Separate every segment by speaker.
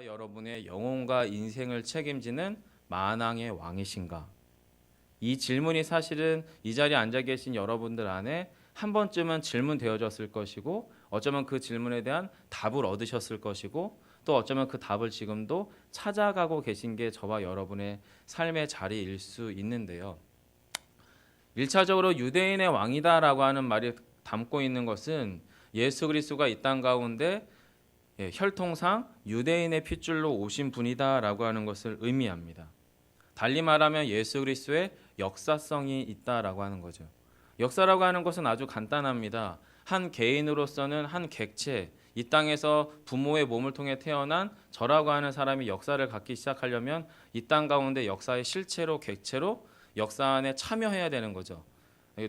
Speaker 1: 저와 여러분의 영혼과 인생을 책임지는 만왕의 왕이신가? 이 질문이 사실은 이 자리에 앉아 계신 여러분들 안에 한 번쯤은 질문되어졌을 것이고, 어쩌면 그 질문에 대한 답을 얻으셨을 것이고, 또 어쩌면 그 답을 지금도 찾아가고 계신 게 저와 여러분의 삶의 자리일 수 있는데요. 1차적으로 유대인의 왕이다라고 하는 말이 담고 있는 것은 예수 그리스도가 이 땅 가운데 혈통상 유대인의 핏줄로 오신 분이다라고 하는 것을 의미합니다. 달리 말하면 예수 그리스도의 역사성이 있다라고 하는 거죠. 역사라고 하는 것은 아주 간단합니다. 한 개인으로서는 한 객체, 이 땅에서 부모의 몸을 통해 태어난 저라고 하는 사람이 역사를 갖기 시작하려면 이 땅 가운데 역사의 실체로 객체로 역사 안에 참여해야 되는 거죠.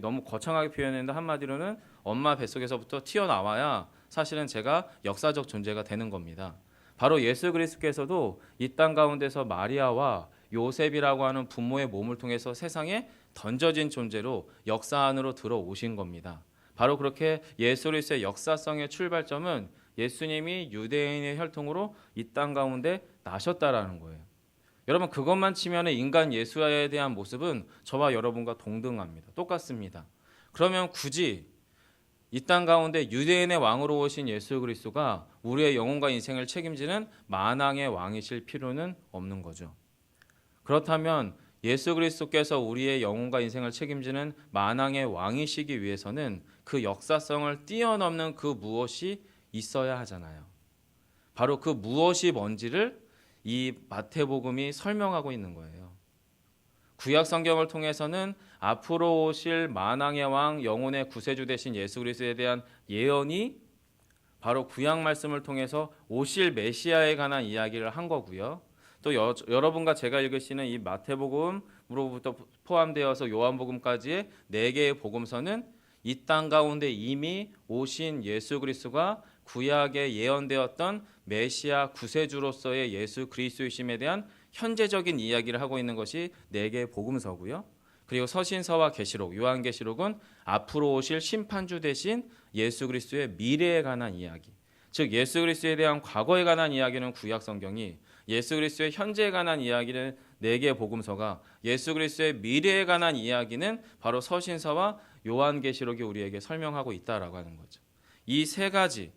Speaker 1: 너무 거창하게 표현했는데 한마디로는 엄마 뱃속에서부터 튀어나와야 사실은 제가 역사적 존재가 되는 겁니다. 바로 예수 그리스도께서도 이 땅 가운데서 마리아와 요셉이라고 하는 부모의 몸을 통해서 세상에 던져진 존재로 역사 안으로 들어오신 겁니다. 바로 그렇게 예수 그리스도의 역사성의 출발점은 예수님이 유대인의 혈통으로 이 땅 가운데 나셨다라는 거예요. 여러분, 그것만 치면 인간 예수에 대한 모습은 저와 여러분과 동등합니다. 똑같습니다. 그러면 굳이 이 땅 가운데 유대인의 왕으로 오신 예수 그리스도가 우리의 영혼과 인생을 책임지는 만왕의 왕이실 필요는 없는 거죠. 그렇다면 예수 그리스도께서 우리의 영혼과 인생을 책임지는 만왕의 왕이시기 위해서는 그 역사성을 뛰어넘는 그 무엇이 있어야 하잖아요. 바로 그 무엇이 뭔지를 이 마태복음이 설명하고 있는 거예요. 구약 성경을 통해서는 앞으로 오실 만왕의 왕, 영혼의 구세주 되신 예수 그리스도에 대한 예언이 바로 구약 말씀을 통해서 오실 메시아에 관한 이야기를 한 거고요. 또 여러분과 제가 읽으시는 이 마태복음으로부터 포함되어서 요한복음까지의 4개의 복음서는 이 땅 가운데 이미 오신 예수 그리스도가 구약에 예언되었던 메시아 구세주로서의 예수 그리스도이심에 대한 현재적인 이야기를 하고 있는 것이 4개의 복음서고요. 그리고 서신서와 계시록, 요한계시록은 앞으로 오실 심판주 대신 예수 그리스도의 미래에 관한 이야기, 즉 예수 그리스도에 대한 과거에 관한 이야기는 구약 성경이, 예수 그리스도의 현재에 관한 이야기는 4개의 복음서가, 예수 그리스도의 미래에 관한 이야기는 바로 서신서와 요한계시록이 우리에게 설명하고 있다라고 하는 거죠. 이 세 가지,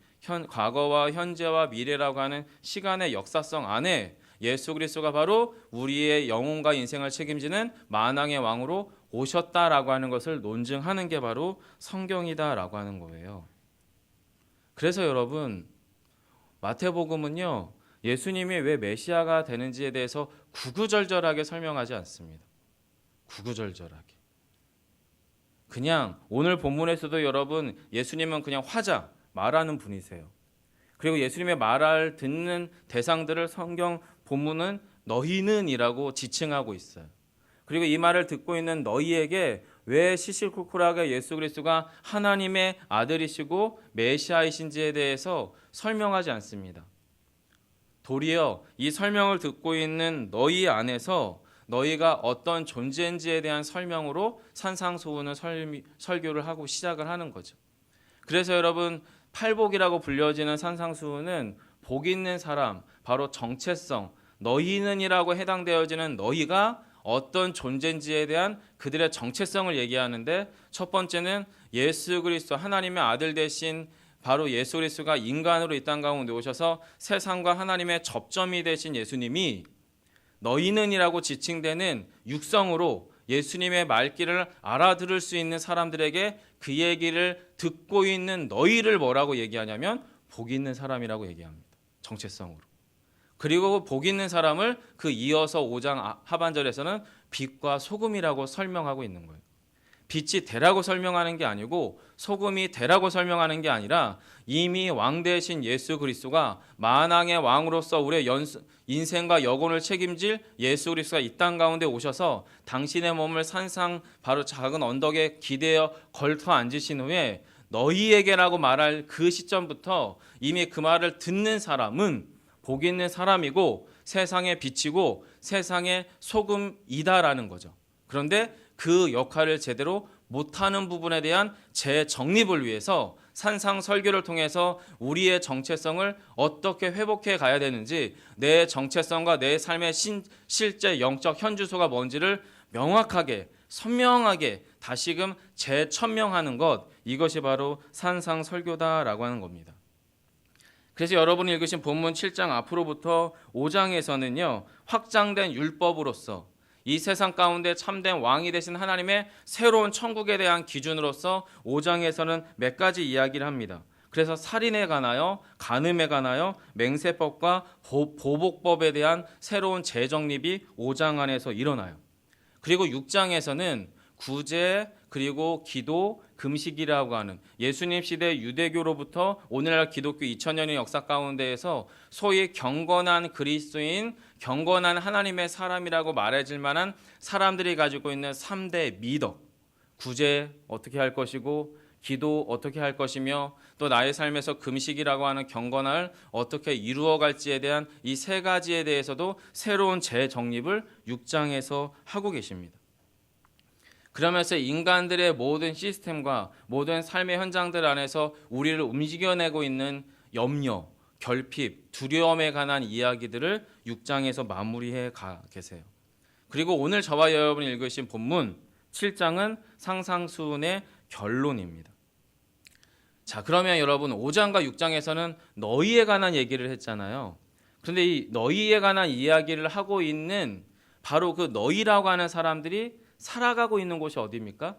Speaker 1: 과거와 현재와 미래라고 하는 시간의 역사성 안에 예수 그리스도가 바로 우리의 영혼과 인생을 책임지는 만왕의 왕으로 오셨다라고 하는 것을 논증하는 게 바로 성경이다라고 하는 거예요. 그래서 여러분, 마태복음은요, 예수님이 왜 메시아가 되는지에 대해서 구구절절하게 설명하지 않습니다. 구구절절하게. 그냥 오늘 본문에서도 여러분, 예수님은 그냥 화자, 말하는 분이세요. 그리고 예수님의 말을 듣는 대상들을 성경 본문은 너희는 이라고 지칭하고 있어요. 그리고 이 말을 듣고 있는 너희에게 왜 시시콜콜하게 예수 그리스도가 하나님의 아들이시고 메시아이신지에 대해서 설명하지 않습니다. 도리어 이 설명을 듣고 있는 너희 안에서 너희가 어떤 존재인지에 대한 설명으로 산상수훈을 설교를 하고 시작을 하는 거죠. 그래서 여러분, 팔복이라고 불려지는 산상수훈은 복 있는 사람, 바로 정체성, 너희는이라고 해당되어지는 너희가 어떤 존재인지에 대한 그들의 정체성을 얘기하는데, 첫 번째는 예수 그리스도, 하나님의 아들 되신 바로 예수 그리스도가 인간으로 이 땅 가운데 오셔서 세상과 하나님의 접점이 되신 예수님이 너희는이라고 지칭되는 육성으로 예수님의 말귀를 알아들을 수 있는 사람들에게 그 얘기를 듣고 있는 너희를 뭐라고 얘기하냐면 복 있는 사람이라고 얘기합니다. 정체성으로. 그리고 복 있는 사람을 그 이어서 5장 하반절에서는 빛과 소금이라고 설명하고 있는 거예요. 빛이 되라고 설명하는 게 아니고 소금이 되라고 설명하는 게 아니라 이미 왕 되신 예수 그리스도가 만왕의 왕으로서 우리의 인생과 영혼을 책임질 예수 그리스도가 이 땅 가운데 오셔서 당신의 몸을 산상 바로 작은 언덕에 기대어 걸터 앉으신 후에 너희에게라고 말할 그 시점부터 이미 그 말을 듣는 사람은 복 있는 사람이고 세상의 빛이고 세상의 소금이다라는 거죠. 그런데 그 역할을 제대로 못하는 부분에 대한 재정립을 위해서 산상 설교를 통해서 우리의 정체성을 어떻게 회복해 가야 되는지, 내 정체성과 내 삶의 실제 영적 현주소가 뭔지를 명확하게 선명하게 다시금 재천명하는 것, 이것이 바로 산상 설교다라고 하는 겁니다. 그래서 여러분이 읽으신 본문 7장 앞으로부터 5장에서는요, 확장된 율법으로서 이 세상 가운데 참된 왕이 되신 하나님의 새로운 천국에 대한 기준으로서 5장에서는 몇 가지 이야기를 합니다. 그래서 살인에 관하여, 간음에 관하여, 맹세법과 보복법에 대한 새로운 재정립이 5장 안에서 일어나요. 그리고 6장에서는 구제, 그리고 기도, 금식이라고 하는 예수님 시대 유대교로부터 오늘날 기독교 2000년의 역사 가운데에서 소위 경건한 그리스도인, 경건한 하나님의 사람이라고 말해질 만한 사람들이 가지고 있는 3대 미덕, 구제 어떻게 할 것이고, 기도 어떻게 할 것이며, 또 나의 삶에서 금식이라고 하는 경건을 어떻게 이루어갈지에 대한 이 세 가지에 대해서도 새로운 재정립을 6장에서 하고 계십니다. 그러면서 인간들의 모든 시스템과 모든 삶의 현장들 안에서 우리를 움직여내고 있는 염려, 결핍, 두려움에 관한 이야기들을 6장에서 마무리해 가 계세요. 그리고 오늘 저와 여러분이 읽으신 본문 7장은 상상수훈의 결론입니다. 자, 그러면 여러분 5장과 6장에서는 너희에 관한 얘기를 했잖아요. 그런데 이 너희에 관한 이야기를 하고 있는 바로 그 너희라고 하는 사람들이 살아가고 있는 곳이 어디입니까?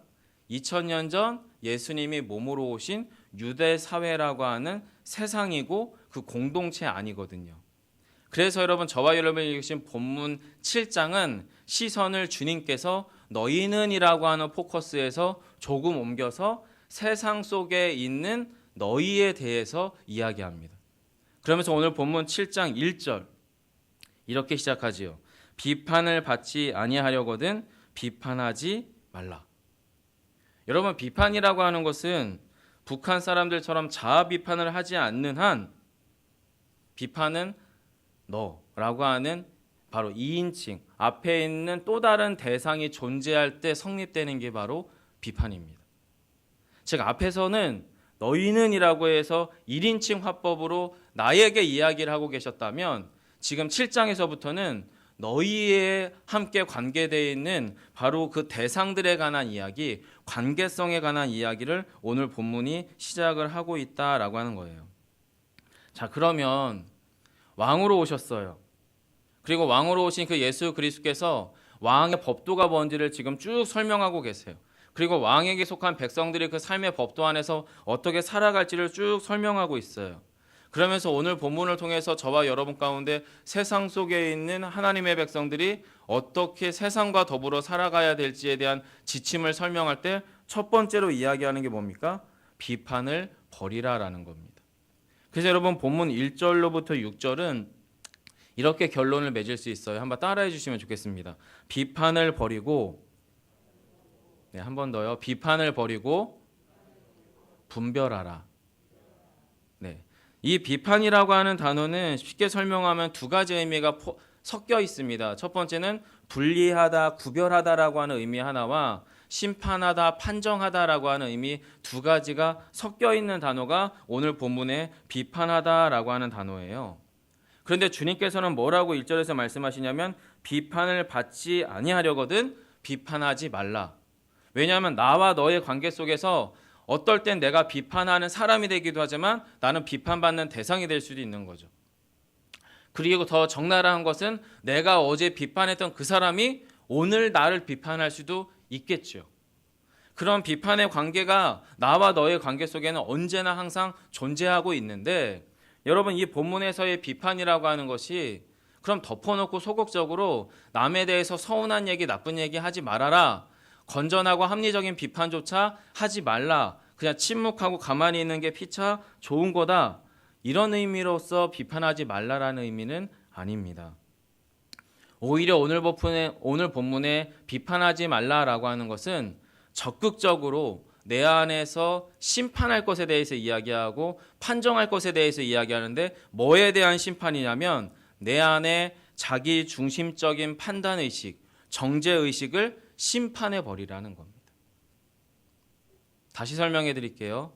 Speaker 1: 2000년 전 예수님이 몸으로 오신 유대 사회라고 하는 세상이고 그 공동체 아니거든요. 그래서 여러분, 저와 여러분이 읽으신 본문 7장은 시선을 주님께서 너희는이라고 하는 포커스에서 조금 옮겨서 세상 속에 있는 너희에 대해서 이야기합니다. 그러면서 오늘 본문 7장 1절 이렇게 시작하지요. 비판을 받지 아니하려거든 비판하지 말라. 여러분, 비판이라고 하는 것은 북한 사람들처럼 자아 비판을 하지 않는 한 비판은 너라고 하는 바로 2인칭 앞에 있는 또 다른 대상이 존재할 때 성립되는 게 바로 비판입니다. 즉, 앞에서는 너희는이라고 해서 1인칭 화법으로 나에게 이야기를 하고 계셨다면 지금 7장에서부터는 너희에 함께 관계되어 있는 바로 그 대상들에 관한 이야기, 관계성에 관한 이야기를 오늘 본문이 시작을 하고 있다라고 하는 거예요. 자, 그러면 왕으로 오셨어요. 그리고 왕으로 오신 그 예수 그리스도께서 왕의 법도가 뭔지를 지금 쭉 설명하고 계세요. 그리고 왕에게 속한 백성들이 그 삶의 법도 안에서 어떻게 살아갈지를 쭉 설명하고 있어요. 그러면서 오늘 본문을 통해서 저와 여러분 가운데 세상 속에 있는 하나님의 백성들이 어떻게 세상과 더불어 살아가야 될지에 대한 지침을 설명할 때 첫 번째로 이야기하는 게 뭡니까? 비판을 버리라라는 겁니다. 그래서 여러분, 본문 1절로부터 6절은 이렇게 결론을 맺을 수 있어요. 한번 따라해 주시면 좋겠습니다. 비판을 버리고, 한 번 더요. 비판을 버리고 분별하라. 네. 이 비판이라고 하는 단어는 쉽게 설명하면 두 가지 의미가 섞여 있습니다. 첫 번째는 분리하다, 구별하다라고 하는 의미 하나와 심판하다, 판정하다라고 하는 의미 두 가지가 섞여 있는 단어가 오늘 본문의 비판하다라고 하는 단어예요. 그런데 주님께서는 뭐라고 1절에서 말씀하시냐면 비판을 받지 아니하려거든 비판하지 말라. 왜냐하면 나와 너의 관계 속에서 어떨 땐 내가 비판하는 사람이 되기도 하지만 나는 비판받는 대상이 될 수도 있는 거죠. 그리고 더 적나라한 것은 내가 어제 비판했던 그 사람이 오늘 나를 비판할 수도 있겠죠. 그런 비판의 관계가 나와 너의 관계 속에는 언제나 항상 존재하고 있는데, 여러분, 이 본문에서의 비판이라고 하는 것이 그럼 덮어놓고 소극적으로 남에 대해서 서운한 얘기, 나쁜 얘기 하지 말아라, 건전하고 합리적인 비판조차 하지 말라, 그냥 침묵하고 가만히 있는 게 피차 좋은 거다, 이런 의미로서 비판하지 말라라는 의미는 아닙니다. 오히려 오늘 본문에 비판하지 말라라고 하는 것은 적극적으로 내 안에서 심판할 것에 대해서 이야기하고 판정할 것에 대해서 이야기하는데, 뭐에 대한 심판이냐면 내 안에 자기 중심적인 판단의식, 정죄의식을 심판해 버리라는 겁니다. 다시 설명해 드릴게요.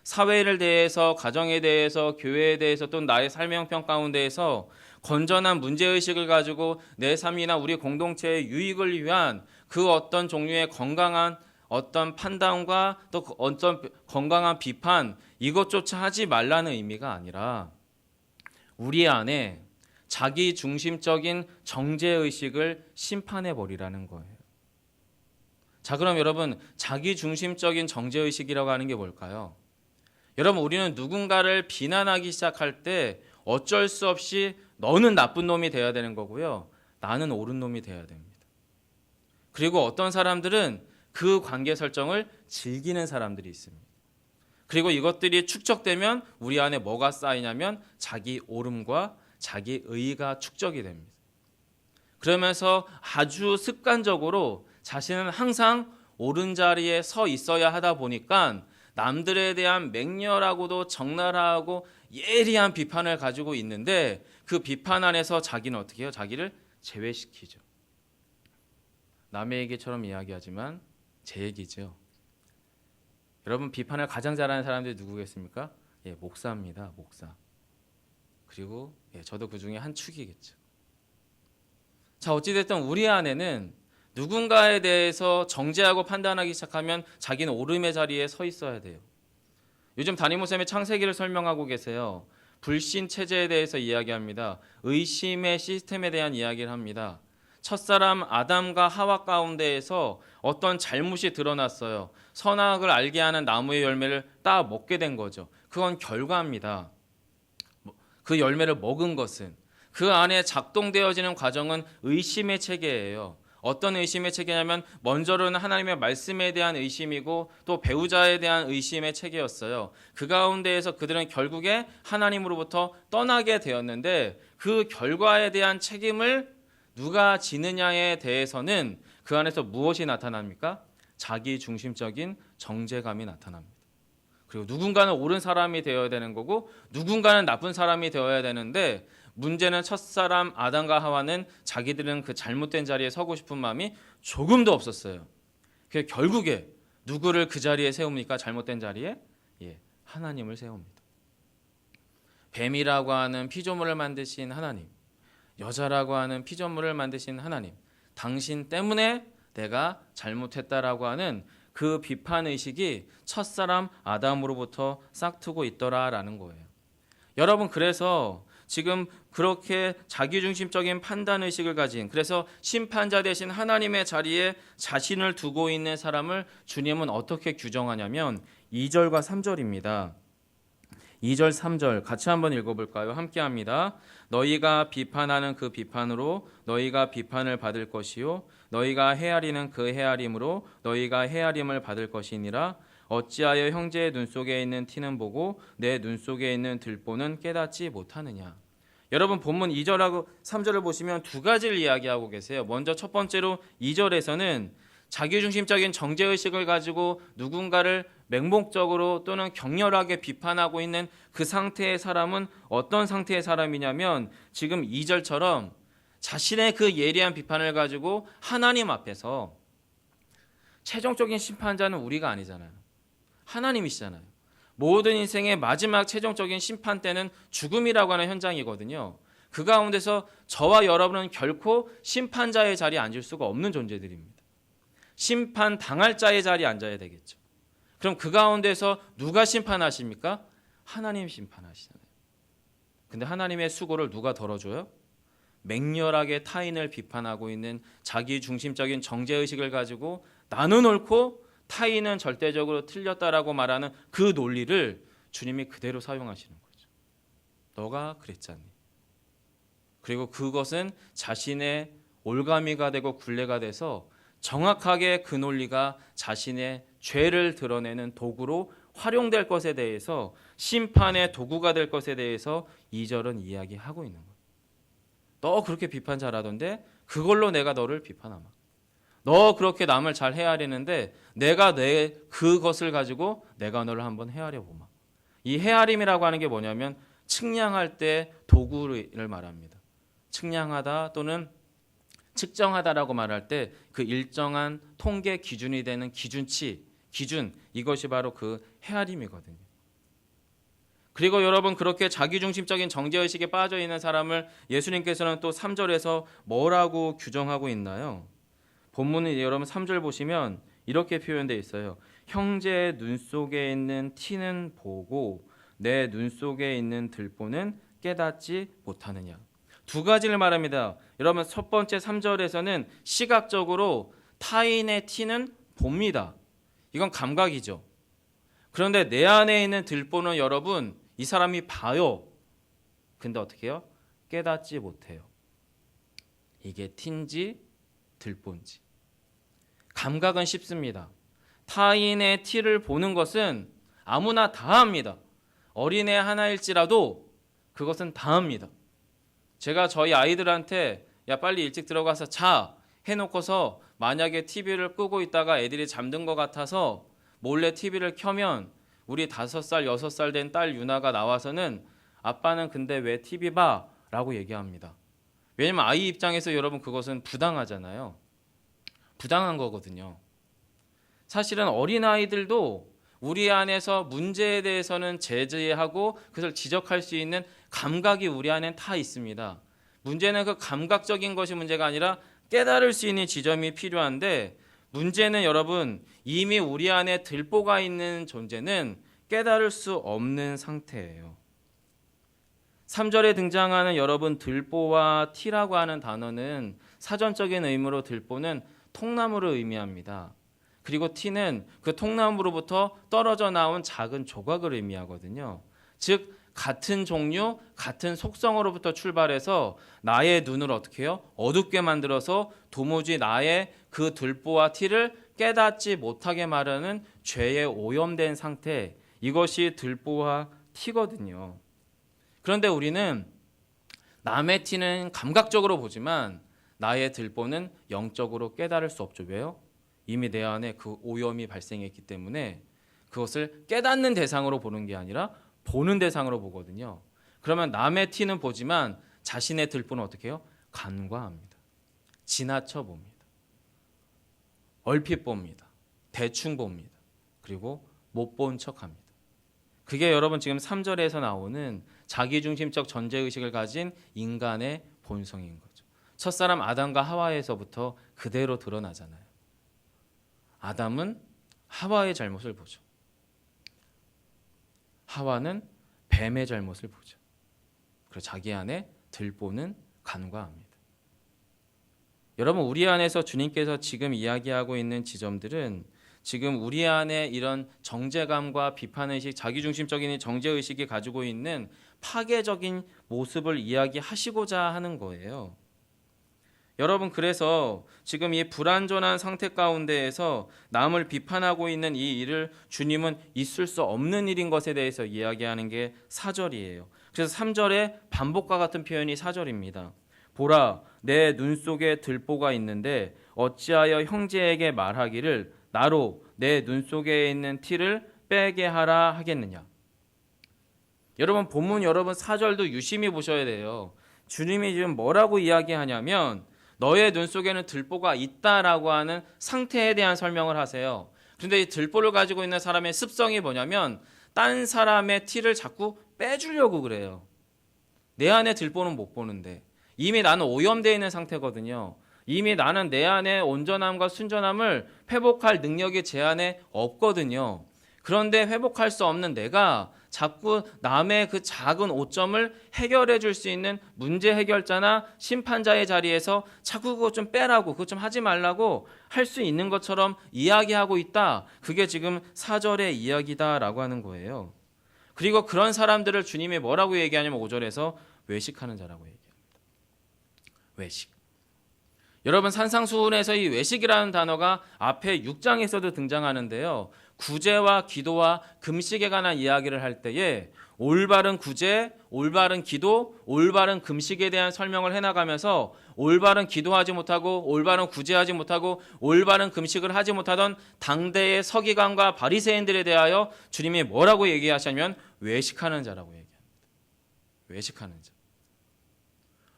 Speaker 1: 사회를 대해서, 가정에 대해서, 교회에 대해서 또는 나의 삶의 형편 가운데에서 건전한 문제의식을 가지고 내 삶이나 우리 공동체의 유익을 위한 그 어떤 종류의 건강한 어떤 판단과 또 어떤 건강한 비판, 이것조차 하지 말라는 의미가 아니라 우리 안에 자기 중심적인 정죄의식을 심판해버리라는 거예요. 자, 그럼 여러분, 자기 중심적인 정죄의식이라고 하는 게 뭘까요? 여러분, 우리는 누군가를 비난하기 시작할 때 어쩔 수 없이 너는 나쁜 놈이 돼야 되는 거고요, 나는 옳은 놈이 돼야 됩니다. 그리고 어떤 사람들은 그 관계 설정을 즐기는 사람들이 있습니다. 그리고 이것들이 축적되면 우리 안에 뭐가 쌓이냐면 자기 옳음과 자기 의의가 축적이 됩니다. 그러면서 아주 습관적으로 자신은 항상 옳은 자리에 서 있어야 하다 보니까 남들에 대한 맹렬하고도 적나라하고 예리한 비판을 가지고 있는데 그 비판 안에서 자기는 어떻게 해요? 자기를 제외시키죠. 남의 얘기처럼 이야기하지만 제 얘기죠. 여러분, 비판을 가장 잘하는 사람들이 누구겠습니까? 목사입니다. 목사. 그리고 저도 그 중에 한 축이겠죠. 자, 어찌됐든 우리 안에는 누군가에 대해서 정죄하고 판단하기 시작하면 자기는 옳음의 자리에 서 있어야 돼요. 요즘 담임목사님이 창세기를 설명하고 계세요. 불신 체제에 대해서 이야기합니다. 의심의 시스템에 대한 이야기를 합니다. 첫사람 아담과 하와 가운데에서 어떤 잘못이 드러났어요. 선악을 알게 하는 나무의 열매를 따 먹게 된 거죠. 그건 결과입니다. 그 열매를 먹은 것은, 그 안에 작동되어지는 과정은 의심의 체계예요. 어떤 의심의 체계냐면 먼저로는 하나님의 말씀에 대한 의심이고 또 배우자에 대한 의심의 체계였어요. 그 가운데에서 그들은 결국에 하나님으로부터 떠나게 되었는데 그 결과에 대한 책임을 누가 지느냐에 대해서는 그 안에서 무엇이 나타납니까? 자기 중심적인 정죄감이 나타납니다. 그리고 누군가는 옳은 사람이 되어야 되는 거고 누군가는 나쁜 사람이 되어야 되는데 문제는 첫사람 아담과 하와는 자기들은 그 잘못된 자리에 서고 싶은 마음이 조금도 없었어요. 그래서 결국에 누구를 그 자리에 세웁니까? 잘못된 자리에? 하나님을 세웁니다. 뱀이라고 하는 피조물을 만드신 하나님, 여자라고 하는 피조물을 만드신 하나님, 당신 때문에 내가 잘못했다라고 하는 그 비판의식이 첫사람 아담으로부터 싹트고 있더라라는 거예요. 여러분, 그래서 지금 그렇게 자기중심적인 판단의식을 가진, 그래서 심판자 대신 하나님의 자리에 자신을 두고 있는 사람을 주님은 어떻게 규정하냐면 2절과 3절입니다. 2절 3절 같이 한번 읽어볼까요? 함께 합니다. 너희가 비판하는 그 비판으로 너희가 비판을 받을 것이요 너희가 헤아리는 그 헤아림으로 너희가 헤아림을 받을 것이니라. 어찌하여 형제의 눈 속에 있는 티는 보고 내 눈 속에 있는 들보는 깨닫지 못하느냐. 여러분, 본문 2절하고 3절을 보시면 두 가지를 이야기하고 계세요. 먼저 첫 번째로 2절에서는 자기중심적인 정죄의식을 가지고 누군가를 맹목적으로 또는 격렬하게 비판하고 있는 그 상태의 사람은 어떤 상태의 사람이냐면 지금 2절처럼 자신의 그 예리한 비판을 가지고 하나님 앞에서, 최종적인 심판자는 우리가 아니잖아요. 하나님이시잖아요. 모든 인생의 마지막 최종적인 심판 때는 죽음이라고 하는 현장이거든요. 그 가운데서 저와 여러분은 결코 심판자의 자리에 앉을 수가 없는 존재들입니다. 심판 당할 자의 자리에 앉아야 되겠죠. 그럼 그 가운데서 누가 심판하십니까? 하나님 심판하시잖아요. 근데 하나님의 수고를 누가 덜어줘요? 맹렬하게 타인을 비판하고 있는 자기 중심적인 정죄의식을 가지고 나는 옳고 타인은 절대적으로 틀렸다라고 말하는 그 논리를 주님이 그대로 사용하시는 거죠. 너가 그랬잖니. 그리고 그것은 자신의 올가미가 되고 굴레가 돼서 정확하게 그 논리가 자신의 죄를 드러내는 도구로 활용될 것에 대해서, 심판의 도구가 될 것에 대해서 2절은 이야기하고 있는 거예요. 너 그렇게 비판 잘하던데 그걸로 내가 너를 비판하마. 너 그렇게 남을 잘 헤아리는데 내가 그것을 가지고 내가 너를 한번 헤아려 보마. 이 헤아림이라고 하는 게 뭐냐면 측량할 때 도구를 말합니다. 측량하다 또는 측정하다라고 말할 때 그 일정한 통계 기준이 되는 기준치, 기준, 이것이 바로 그 헤아림이거든요. 그리고 여러분 그렇게 자기중심적인 정죄의식에 빠져 있는 사람을 예수님께서는 또 3절에서 뭐라고 규정하고 있나요? 본문은 여러분 3절 보시면 이렇게 표현되어 있어요. 형제의 눈 속에 있는 티는 보고 내 눈 속에 있는 들보는 깨닫지 못하느냐. 두 가지를 말합니다. 여러분 첫 번째 3절에서는 시각적으로 타인의 티는 봅니다. 이건 감각이죠. 그런데 내 안에 있는 들보는 여러분 이 사람이 봐요. 근데 어떻게 해요? 깨닫지 못해요. 이게 티인지 들보인지. 감각은 쉽습니다. 타인의 티를 보는 것은 아무나 다 합니다. 어린애 하나일지라도 그것은 다 합니다. 제가 저희 아이들한테 야 빨리 일찍 들어가서 자 해놓고서 만약에 TV를 끄고 있다가 애들이 잠든 것 같아서 몰래 TV를 켜면 우리 5살, 6살 된 딸 유나가 나와서는 아빠는 근데 왜 TV 봐? 라고 얘기합니다. 왜냐면 아이 입장에서 여러분 그것은 부당하잖아요. 부당한 거거든요. 사실은 어린아이들도 우리 안에서 문제에 대해서는 제재하고 그것을 지적할 수 있는 감각이 우리 안엔 다 있습니다. 문제는 그 감각적인 것이 문제가 아니라 깨달을 수 있는 지점이 필요한데 문제는 여러분 이미 우리 안에 들보가 있는 존재는 깨달을 수 없는 상태예요. 3절에 등장하는 여러분 들보와 티라고 하는 단어는 사전적인 의미로 들보는 통나무를 의미합니다. 그리고 티는 그 통나무로부터 떨어져 나온 작은 조각을 의미하거든요. 즉 같은 종류, 같은 속성으로부터 출발해서 나의 눈을 어떻게 해요? 어둡게 만들어서 도무지 나의 그 들보와 티를 깨닫지 못하게 마련하는 죄에 오염된 상태, 이것이 들보와 티거든요. 그런데 우리는 남의 티는 감각적으로 보지만 나의 들보는 영적으로 깨달을 수 없죠. 왜요? 이미 내 안에 그 오염이 발생했기 때문에 그것을 깨닫는 대상으로 보는 게 아니라 보는 대상으로 보거든요. 그러면 남의 티는 보지만 자신의 들보는 어떻게 해요? 간과합니다. 지나쳐 봅니다. 얼핏 봅니다. 대충 봅니다. 그리고 못 본 척합니다. 그게 여러분 지금 3절에서 나오는 자기중심적 전제의식을 가진 인간의 본성인 거죠. 첫사람 아담과 하와에서부터 그대로 드러나잖아요. 아담은 하와의 잘못을 보죠. 하와는 뱀의 잘못을 보죠. 그리고 자기 안에 들보는 간과합니다. 여러분 우리 안에서 주님께서 지금 이야기하고 있는 지점들은 지금 우리 안에 이런 정죄감과 비판의식, 자기중심적인 정죄의식이 가지고 있는 파괴적인 모습을 이야기하시고자 하는 거예요. 여러분 그래서 지금 이 불완전한 상태 가운데에서 남을 비판하고 있는 이 일을 주님은 있을 수 없는 일인 것에 대해서 이야기하는 게 4절이에요. 그래서 3절에 반복과 같은 표현이 4절입니다. 보라 내 눈 속에 들보가 있는데 어찌하여 형제에게 말하기를 나로 내 눈 속에 있는 티를 빼게 하라 하겠느냐. 여러분 본문 여러분 4절도 유심히 보셔야 돼요. 주님이 지금 뭐라고 이야기하냐면 너의 눈 속에는 들보가 있다라고 하는 상태에 대한 설명을 하세요. 그런데 이 들보를 가지고 있는 사람의 습성이 뭐냐면 딴 사람의 티를 자꾸 빼주려고 그래요. 내 안에 들보는 못 보는데 이미 나는 오염되어 있는 상태거든요. 이미 나는 내 안에 온전함과 순전함을 회복할 능력이 제 안에 없거든요. 그런데 회복할 수 없는 내가 자꾸 남의 그 작은 오점을 해결해 줄 수 있는 문제 해결자나 심판자의 자리에서 자꾸 그거 좀 빼라고, 그거 좀 하지 말라고 할 수 있는 것처럼 이야기하고 있다. 그게 지금 4절의 이야기다라고 하는 거예요. 그리고 그런 사람들을 주님이 뭐라고 얘기하냐면 5절에서 외식하는 자라고 얘기합니다. 외식. 여러분 산상수훈에서 이 외식이라는 단어가 앞에 6장에서도 등장하는데요. 구제와 기도와 금식에 관한 이야기를 할 때에 올바른 구제, 올바른 기도, 올바른 금식에 대한 설명을 해나가면서 올바른 기도하지 못하고 올바른 구제하지 못하고 올바른 금식을 하지 못하던 당대의 서기관과 바리새인들에 대하여 주님이 뭐라고 얘기하시냐면 외식하는 자라고 얘기합니다. 외식하는 자.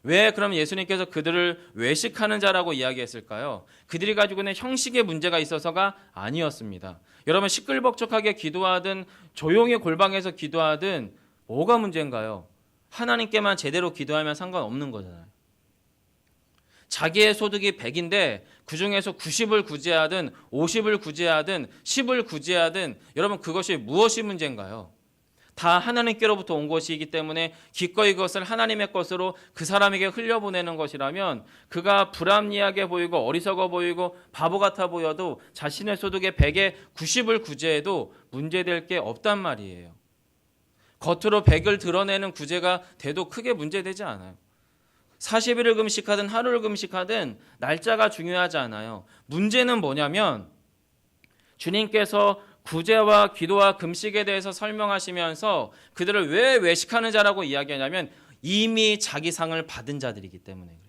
Speaker 1: 왜 그럼 예수님께서 그들을 외식하는 자라고 이야기했을까요? 그들이 가지고 있는 형식의 문제가 있어서가 아니었습니다. 여러분 시끌벅적하게 기도하든 조용히 골방에서 기도하든 뭐가 문제인가요? 하나님께만 제대로 기도하면 상관없는 거잖아요. 자기의 소득이 100인데 그중에서 90을 구제하든 50을 구제하든 10을 구제하든 여러분 그것이 무엇이 문제인가요? 다 하나님께로부터 온 것이기 때문에 기꺼이 그것을 하나님의 것으로 그 사람에게 흘려보내는 것이라면 그가 불합리하게 보이고 어리석어 보이고 바보 같아 보여도 자신의 소득의 100에 90을 구제해도 문제될 게 없단 말이에요. 겉으로 100을 드러내는 구제가 돼도 크게 문제되지 않아요. 40일을 금식하든 하루를 금식하든 날짜가 중요하지 않아요. 문제는 뭐냐면 주님께서 구제와 기도와 금식에 대해서 설명하시면서 그들을 왜 외식하는 자라고 이야기하냐면 이미 자기 상을 받은 자들이기 때문에 그래요.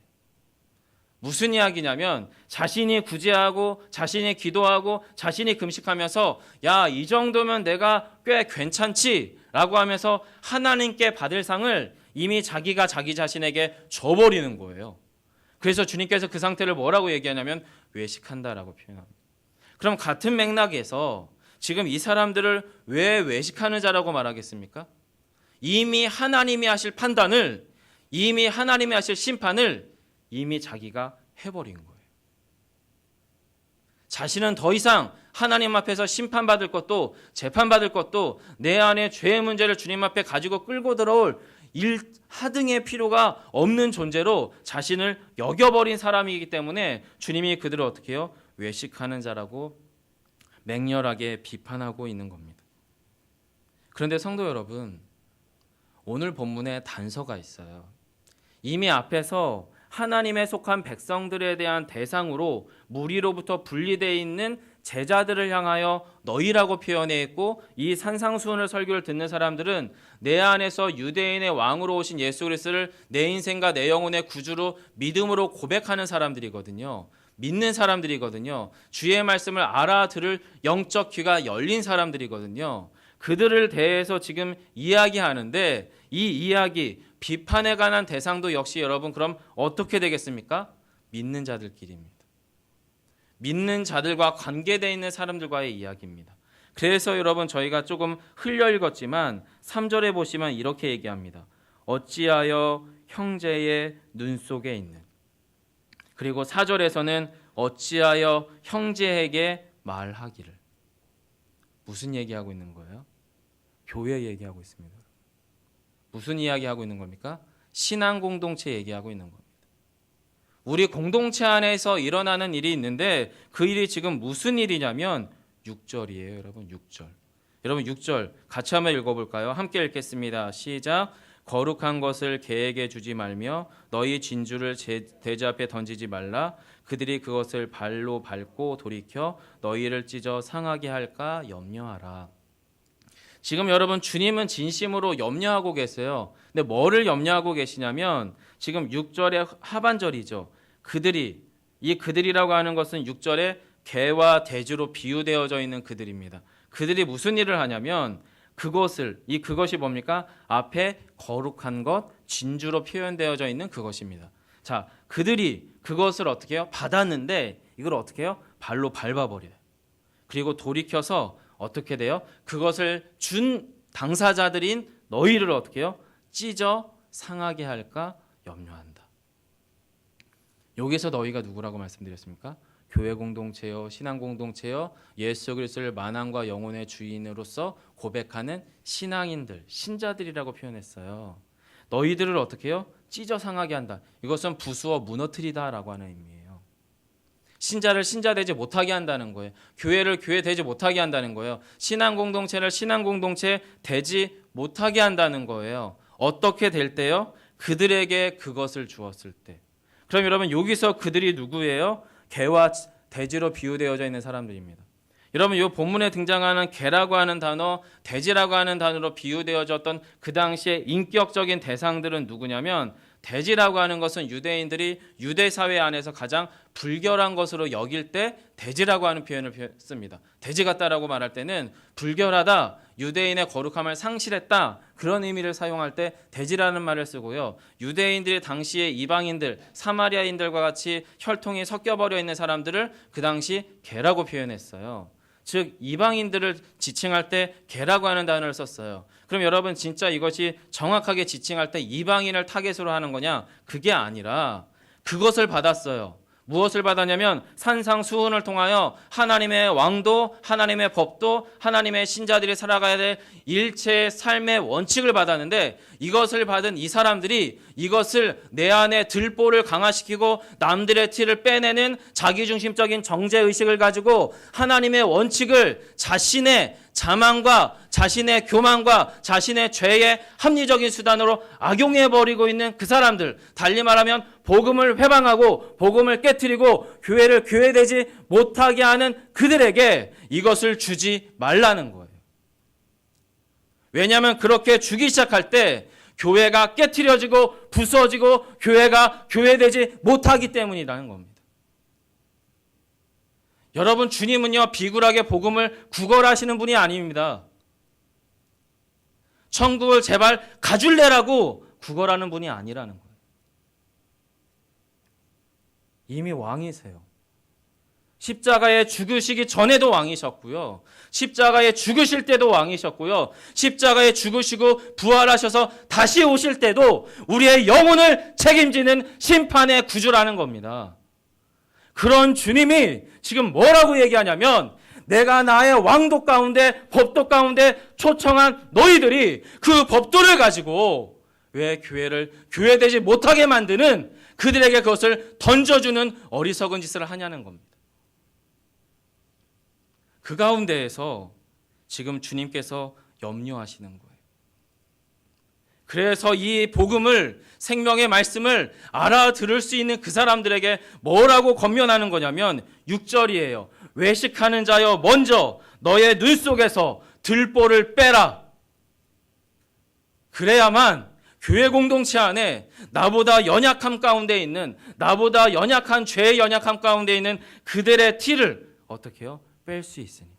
Speaker 1: 무슨 이야기냐면 자신이 구제하고 자신이 기도하고 자신이 금식하면서 야, 이 정도면 내가 꽤 괜찮지 라고 하면서 하나님께 받을 상을 이미 자기가 자기 자신에게 줘버리는 거예요. 그래서 주님께서 그 상태를 뭐라고 얘기하냐면 외식한다라고 표현합니다. 그럼 같은 맥락에서 지금 이 사람들을 왜 외식하는 자라고 말하겠습니까? 이미 하나님이 하실 판단을, 이미 하나님이 하실 심판을 이미 자기가 해버린 거예요. 자신은 더 이상 하나님 앞에서 심판받을 것도 재판받을 것도 내 안에 죄의 문제를 주님 앞에 가지고 끌고 들어올 하등의 필요가 없는 존재로 자신을 여겨버린 사람이기 때문에 주님이 그들을 어떻게 해요? 외식하는 자라고 맹렬하게 비판하고 있는 겁니다. 그런데 성도 여러분, 오늘 본문에 단서가 있어요. 이미 앞에서 하나님에 속한 백성들에 대한 대상으로 무리로부터 분리되어 있는 제자들을 향하여 너희라고 표현해 있고 이 산상수훈을 설교를 듣는 사람들은 내 안에서 유대인의 왕으로 오신 예수 그리스도를 내 인생과 내 영혼의 구주로 믿음으로 고백하는 사람들이거든요. 믿는 사람들이거든요. 주의 말씀을 알아들을 영적 귀가 열린 사람들이거든요. 그들을 대해서 지금 이야기하는데 이 이야기, 비판에 관한 대상도 역시 여러분 그럼 어떻게 되겠습니까? 믿는 자들끼리입니다. 믿는 자들과 관계되어 있는 사람들과의 이야기입니다. 그래서 여러분 저희가 조금 흘려 읽었지만 3절에 보시면 이렇게 얘기합니다. 어찌하여 형제의 눈 속에 있는, 그리고 4절에서는 어찌하여 형제에게 말하기를. 무슨 얘기하고 있는 거예요? 교회 얘기하고 있습니다. 무슨 이야기하고 있는 겁니까? 신앙 공동체 얘기하고 있는 겁니다. 우리 공동체 안에서 일어나는 일이 있는데 그 일이 지금 무슨 일이냐면 6절이에요. 여러분 6절. 여러분 6절 같이 한번 읽어볼까요? 함께 읽겠습니다. 시작. 거룩한 것을 개에게 주지 말며 너희 진주를 대제 앞에 던지지 말라. 그들이 그것을 발로 밟고 돌이켜 너희를 찢어 상하게 할까 염려하라. 지금 여러분 주님은 진심으로 염려하고 계세요. 근데 뭐를 염려하고 계시냐면 지금 6절의 하반절이죠. 이 그들이라고 하는 것은 6절에 개와 돼지로 비유되어져 있는 그들입니다. 그들이 무슨 일을 하냐면 그것이 뭡니까? 앞에 거룩한 것, 진주로 표현되어져 있는 그것입니다. 자, 그들이 그것을 어떻게 해요? 받았는데 이걸 어떻게 해요? 발로 밟아버려요. 그리고 돌이켜서 어떻게 돼요? 그것을 준 당사자들인 너희를 어떻게 해요? 찢어 상하게 할까 염려한다. 여기서 너희가 누구라고 말씀드렸습니까? 교회 공동체요, 신앙 공동체요, 예수 그리스도를 만왕과 영혼의 주인으로서 고백하는 신앙인들, 신자들이라고 표현했어요. 너희들을 어떻게 해요? 찢어 상하게 한다. 이것은 부수어 무너뜨리다라고 하는 의미예요. 신자를 신자 되지 못하게 한다는 거예요. 교회를 교회 되지 못하게 한다는 거예요. 신앙 공동체를 신앙 공동체 되지 못하게 한다는 거예요. 어떻게 될 때요? 그들에게 그것을 주었을 때. 그럼 여러분 여기서 그들이 누구예요? 개와 돼지로 비유되어져 있는 사람들입니다. 여러분 이 본문에 등장하는 개라고 하는 단어, 돼지라고 하는 단어로 비유되어졌던 그 당시에 인격적인 대상들은 누구냐면 돼지라고 하는 것은 유대인들이 유대 사회 안에서 가장 불결한 것으로 여길 때 돼지라고 하는 표현을 씁니다. 돼지 같다라고 말할 때는 불결하다, 유대인의 거룩함을 상실했다, 그런 의미를 사용할 때 돼지라는 말을 쓰고요. 유대인들이 당시에 이방인들, 사마리아인들과 같이 혈통이 섞여버려 있는 사람들을 그 당시 개라고 표현했어요. 즉 이방인들을 지칭할 때 개라고 하는 단어를 썼어요. 그럼 여러분 진짜 이것이 정확하게 지칭할 때 이방인을 타겟으로 하는 거냐? 그게 아니라 그것을 받았어요. 무엇을 받았냐면 산상수훈을 통하여 하나님의 왕도, 하나님의 법도, 하나님의 신자들이 살아가야 될 일체의 삶의 원칙을 받았는데, 이것을 받은 이 사람들이 이것을 내 안에 들보를 강화시키고 남들의 티를 빼내는 자기중심적인 정죄의식을 가지고 하나님의 원칙을 자신의 자만과 자신의 교만과 자신의 죄의 합리적인 수단으로 악용해버리고 있는 그 사람들, 달리 말하면 복음을 회방하고 복음을 깨트리고 교회를 교회되지 못하게 하는 그들에게 이것을 주지 말라는 거예요. 왜냐하면 그렇게 주기 시작할 때 교회가 깨트려지고 부서지고 교회가 교회되지 못하기 때문이라는 겁니다. 여러분, 주님은요 비굴하게 복음을 구걸하시는 분이 아닙니다. 천국을 제발 가줄래라고 구걸하는 분이 아니라는 거예요. 이미 왕이세요. 십자가에 죽으시기 전에도 왕이셨고요. 십자가에 죽으실 때도 왕이셨고요. 십자가에 죽으시고 부활하셔서 다시 오실 때도 우리의 영혼을 책임지는 심판의 구주라는 겁니다. 그런 주님이 지금 뭐라고 얘기하냐면, 내가 나의 왕도 가운데 법도 가운데 초청한 너희들이 그 법도를 가지고 왜 교회를 교회되지 못하게 만드는, 그들에게 그것을 던져주는 어리석은 짓을 하냐는 겁니다. 그 가운데에서 지금 주님께서 염려하시는 거예요. 그래서 이 복음을, 생명의 말씀을 알아들을 수 있는 그 사람들에게 뭐라고 권면하는 거냐면 6절이에요. 외식하는 자여, 먼저 너의 눈 속에서 들보를 빼라. 그래야만 교회 공동체 안에 나보다 연약함 가운데 있는, 나보다 연약한 죄의 연약함 가운데 있는 그들의 티를 어떻게 해요? 뺄 수 있으니까.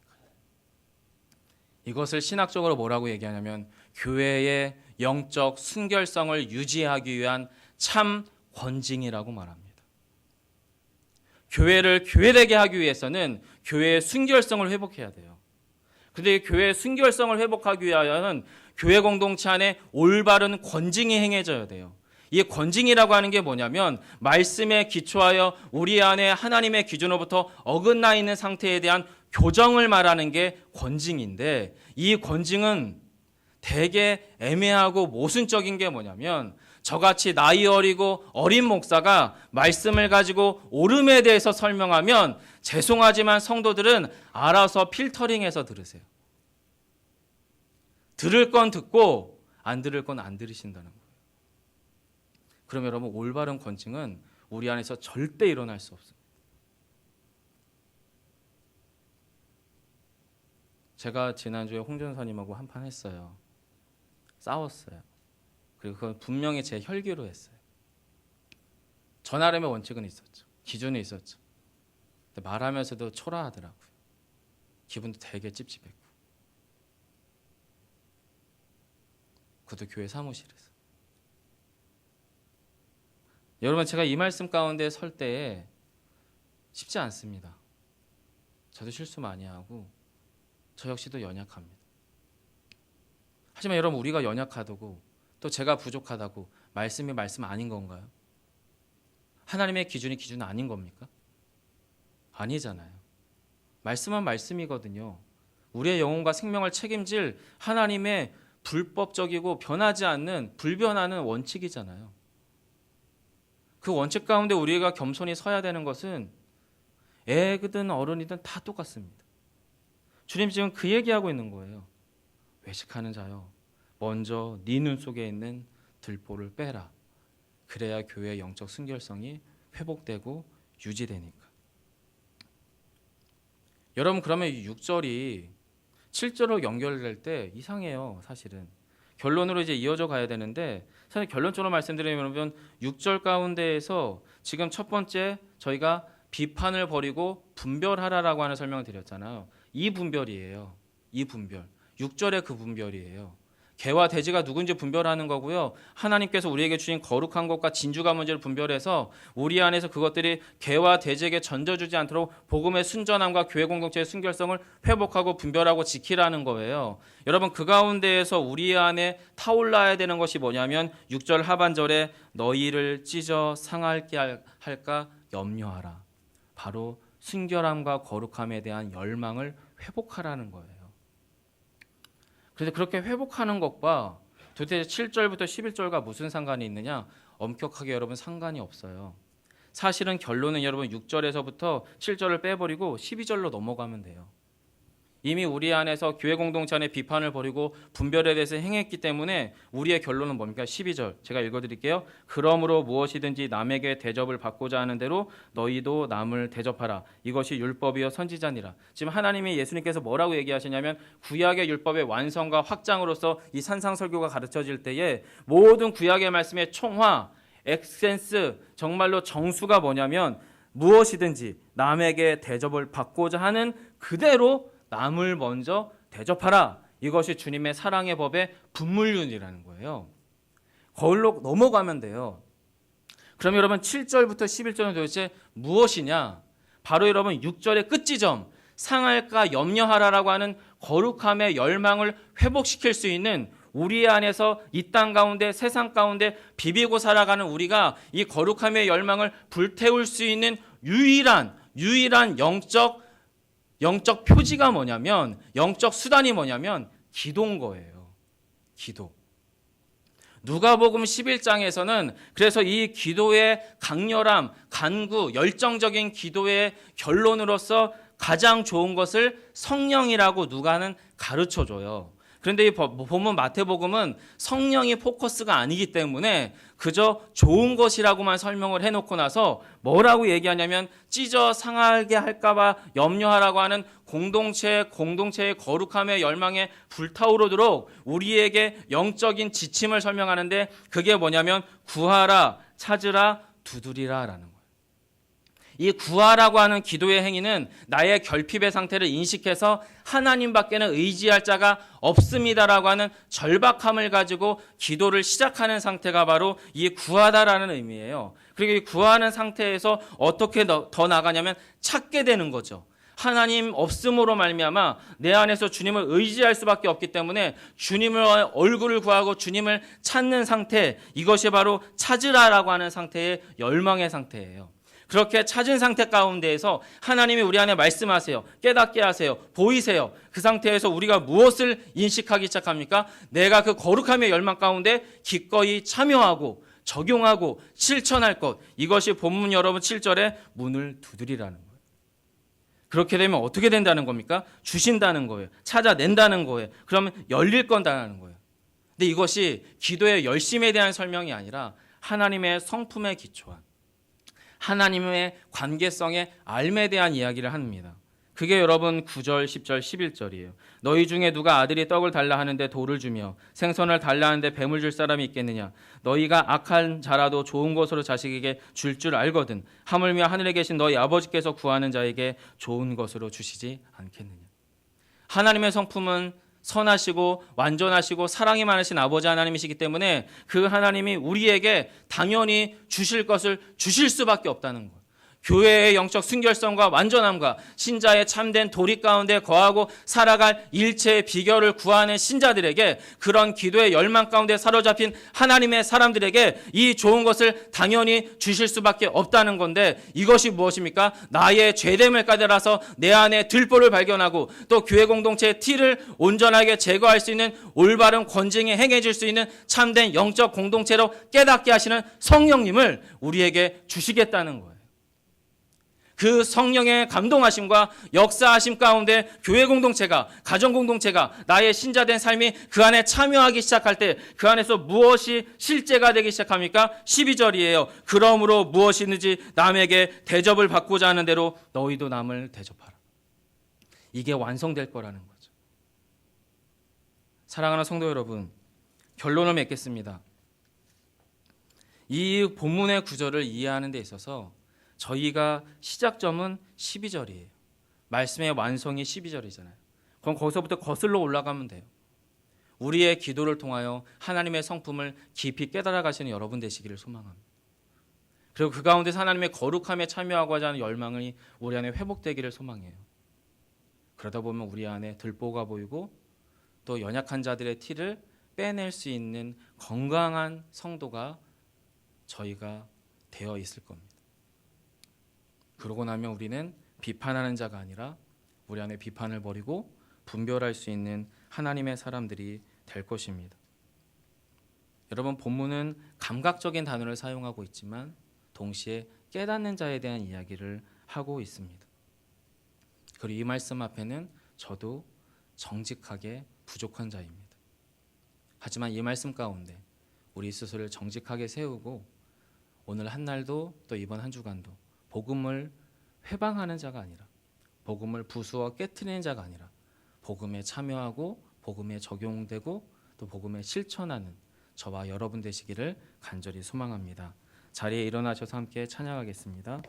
Speaker 1: 이것을 신학적으로 뭐라고 얘기하냐면 교회의 영적 순결성을 유지하기 위한 참 권징이라고 말합니다. 교회를 교회되게 하기 위해서는 교회의 순결성을 회복해야 돼요. 그런데 교회의 순결성을 회복하기 위하여는 교회 공동체 안에 올바른 권징이 행해져야 돼요. 이 권징이라고 하는 게 뭐냐면 말씀에 기초하여 우리 안에 하나님의 기준으로부터 어긋나 있는 상태에 대한 교정을 말하는 게 권징인데, 이 권징은 되게 애매하고 모순적인 게 뭐냐면, 저같이 나이 어리고 어린 목사가 말씀을 가지고 옳음에 대해서 설명하면 죄송하지만 성도들은 알아서 필터링해서 들으세요. 들을 건 듣고 안 들을 건 안 들으신다는 거예요. 그럼 여러분, 올바른 권징은 우리 안에서 절대 일어날 수 없습니다. 제가 지난주에 홍 전사님하고 한판 했어요. 싸웠어요. 그리고 그건 분명히 제 혈기로 했어요. 저 나름의 원칙은 있었죠. 기준이 있었죠. 근데 말하면서도 초라하더라고요. 기분도 되게 찝찝했고. 그것도 교회 사무실에서. 여러분, 제가 이 말씀 가운데 설 때에 쉽지 않습니다. 저도 실수 많이 하고 저 역시도 연약합니다. 하지만 여러분, 우리가 연약하다고 또 제가 부족하다고 말씀이 말씀 아닌 건가요? 하나님의 기준이 기준 아닌 겁니까? 아니잖아요. 말씀은 말씀이거든요. 우리의 영혼과 생명을 책임질 하나님의 불법적이고 변하지 않는, 불변하는 원칙이잖아요. 그 원칙 가운데 우리가 겸손히 서야 되는 것은 애든 어른이든 다 똑같습니다. 주님 지금 그 얘기하고 있는 거예요. 외식하는 자여, 먼저 네 눈 속에 있는 들보를 빼라. 그래야 교회의 영적 순결성이 회복되고 유지되니까. 여러분, 그러면 6절이 7절로 연결될 때 이상해요. 사실은 결론으로 이제 이어져 가야 되는데, 사실 결론적으로 말씀드리면 6절 가운데에서 지금 첫 번째 저희가 비판을 버리고 분별하라라고 하는 설명을 드렸잖아요. 이 분별이에요. 이 분별. 6절의 그 분별이에요. 개와 돼지가 누군지 분별하는 거고요. 하나님께서 우리에게 주신 거룩한 것과 진주가 문제를 분별해서 우리 안에서 그것들이 개와 돼지에게 전져주지 않도록 복음의 순전함과 교회 공동체의 순결성을 회복하고 분별하고 지키라는 거예요. 여러분, 그 가운데에서 우리 안에 타올라야 되는 것이 뭐냐면 6절 하반절에 너희를 찢어 상할게 할까 염려하라. 바로 순결함과 거룩함에 대한 열망을 회복하라는 거예요. 그래서 그렇게 회복하는 것과 도대체 7절부터 11절과 무슨 상관이 있느냐? 엄격하게 여러분 상관이 없어요. 사실은 결론은 여러분 6절에서부터 7절을 빼버리고 12절로 넘어가면 돼요. 이미 우리 안에서 교회 공동체 안에 비판을 버리고 분별에 대해서 행했기 때문에 우리의 결론은 뭡니까? 12절 제가 읽어드릴게요. 그러므로 무엇이든지 남에게 대접을 받고자 하는 대로 너희도 남을 대접하라. 이것이 율법이요 선지자니라. 지금 하나님이 예수님께서 뭐라고 얘기하시냐면 구약의 율법의 완성과 확장으로서 이 산상설교가 가르쳐질 때에 모든 구약의 말씀의 총화, 엑센스, 정말로 정수가 뭐냐면 무엇이든지 남에게 대접을 받고자 하는 그대로 남을 먼저 대접하라. 이것이 주님의 사랑의 법의 분물륜이라는 거예요. 거울로 넘어가면 돼요. 그럼 여러분 7절부터 11절은 도대체 무엇이냐? 바로 여러분 6절의 끝지점 상할까 염려하라라고 하는 거룩함의 열망을 회복시킬 수 있는 우리 안에서 이 땅 가운데 세상 가운데 비비고 살아가는 우리가 이 거룩함의 열망을 불태울 수 있는 유일한 영적 표지가 뭐냐면 영적 수단이 뭐냐면 기도인 거예요. 기도. 누가복음 11장에서는 그래서 이 기도의 강렬함, 간구, 열정적인 기도의 결론으로서 가장 좋은 것을 성령이라고 누가는 가르쳐줘요. 그런데 이 본문 마태복음은 성령이 포커스가 아니기 때문에 그저 좋은 것이라고만 설명을 해놓고 나서 뭐라고 얘기하냐면 찢어 상하게 할까봐 염려하라고 하는 공동체의 거룩함의 열망에 불타오르도록 우리에게 영적인 지침을 설명하는데 그게 뭐냐면 구하라, 찾으라, 두드리라라는 거예요. 이 구하라고 하는 기도의 행위는 나의 결핍의 상태를 인식해서 하나님밖에는 의지할 자가 없습니다라고 하는 절박함을 가지고 기도를 시작하는 상태가 바로 이 구하다라는 의미예요. 그리고 이 구하는 상태에서 어떻게 더 나가냐면 찾게 되는 거죠. 하나님 없음으로 말미암아 내 안에서 주님을 의지할 수밖에 없기 때문에 주님을 얼굴을 구하고 주님을 찾는 상태, 이것이 바로 찾으라라고 하는 상태의 열망의 상태예요. 그렇게 찾은 상태 가운데에서 하나님이 우리 안에 말씀하세요. 깨닫게 하세요. 보이세요. 그 상태에서 우리가 무엇을 인식하기 시작합니까? 내가 그 거룩함의 열망 가운데 기꺼이 참여하고 적용하고 실천할 것. 이것이 본문 여러분 7절에 문을 두드리라는 거예요. 그렇게 되면 어떻게 된다는 겁니까? 주신다는 거예요. 찾아낸다는 거예요. 그러면 열릴 건다는 거예요. 근데 이것이 기도의 열심에 대한 설명이 아니라 하나님의 성품에 기초한 하나님의 관계성의 알에 대한 이야기를 합니다. 그게 여러분 9절, 10절, 11절이에요. 너희 중에 누가 아들이 떡을 달라 하는데 돌을 주며 생선을 달라 하는데 뱀을 줄 사람이 있겠느냐? 너희가 악한 자라도 좋은 것으로 자식에게 줄 알거든. 하물며 하늘에 계신 너희 아버지께서 구하는 자에게 좋은 것으로 주시지 않겠느냐? 하나님의 성품은 선하시고 완전하시고 사랑이 많으신 아버지 하나님이시기 때문에 그 하나님이 우리에게 당연히 주실 것을 주실 수밖에 없다는 것. 교회의 영적 순결성과 완전함과 신자의 참된 도리 가운데 거하고 살아갈 일체의 비결을 구하는 신자들에게 그런 기도의 열망 가운데 사로잡힌 하나님의 사람들에게 이 좋은 것을 당연히 주실 수밖에 없다는 건데 이것이 무엇입니까? 나의 죄됨을 까달아서 내 안에 들보를 발견하고 또 교회 공동체의 티를 온전하게 제거할 수 있는 올바른 권징에 행해질 수 있는 참된 영적 공동체로 깨닫게 하시는 성령님을 우리에게 주시겠다는 거예요. 그 성령의 감동하심과 역사하심 가운데 교회 공동체가, 가정 공동체가 나의 신자된 삶이 그 안에 참여하기 시작할 때 그 안에서 무엇이 실제가 되기 시작합니까? 12절이에요. 그러므로 무엇이든지 남에게 대접을 받고자 하는 대로 너희도 남을 대접하라. 이게 완성될 거라는 거죠. 사랑하는 성도 여러분, 결론을 맺겠습니다. 이 본문의 구절을 이해하는 데 있어서 저희가 시작점은 12절이에요. 말씀의 완성이 12절이잖아요. 그럼 거기서부터 거슬러 올라가면 돼요. 우리의 기도를 통하여 하나님의 성품을 깊이 깨달아 가시는 여러분 되시기를 소망합니다. 그리고 그 가운데서 하나님의 거룩함에 참여하고자 하는 열망이 우리 안에 회복되기를 소망해요. 그러다 보면 우리 안에 들보가 보이고 또 연약한 자들의 티를 빼낼 수 있는 건강한 성도가 저희가 되어 있을 겁니다. 그러고 나면 우리는 비판하는 자가 아니라 우리 안에 비판을 버리고 분별할 수 있는 하나님의 사람들이 될 것입니다. 여러분, 본문은 감각적인 단어를 사용하고 있지만 동시에 깨닫는 자에 대한 이야기를 하고 있습니다. 그리고 이 말씀 앞에는 저도 정직하게 부족한 자입니다. 하지만 이 말씀 가운데 우리 스스로를 정직하게 세우고 오늘 한 날도 또 이번 한 주간도 복음을 회방하는 자가 아니라 복음을 부수어 깨트리는 자가 아니라 복음에 참여하고 복음에 적용되고 또 복음에 실천하는 저와 여러분 되시기를 간절히 소망합니다. 자리에 일어나셔서 함께 찬양하겠습니다.